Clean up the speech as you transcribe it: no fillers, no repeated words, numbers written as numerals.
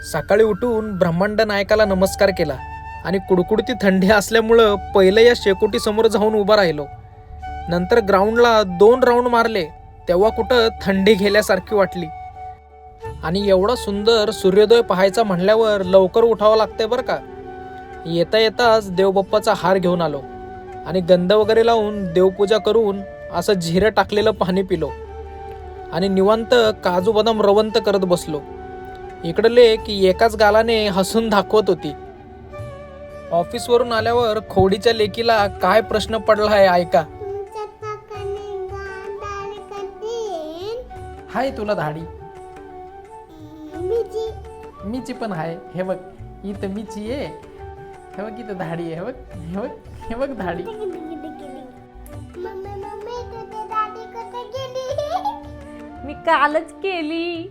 सकाळी उठून ब्रह्मांड नायकाला नमस्कार केला आणि कुडकुडती थंडी असल्यामुळं पहिलं या शेकोटीसमोर जाऊन उभा राहिलो. नंतर ग्राउंडला 2 राऊंड मारले तेव्हा कुठं थंडी गेल्यासारखी वाटली. आणि एवढा सुंदर सूर्योदय पाहायचा म्हणल्यावर लवकर उठावं लागतंय बरं का. येता येताच देवबाप्पाचा हार घेऊन आलो आणि गंध वगैरे लावून देवपूजा करून असं जिरं टाकलेलं पाणी पिलो आणि निवांत काजू बदाम रवंत करत बसलो. इकडले की एकाच गालाने हसून दाखवत होती. ऑफिसवरून आल्यावर खोडीच्या लेकीला काय प्रश्न पडलाय ऐका. हाय तुला धाडी. मीची पण आहे. हे बघ इथं मीची आहे. हे बघ इथं धाडी आहे. हे बघ हे बघ हे बघ धाडी. मी कालच केली.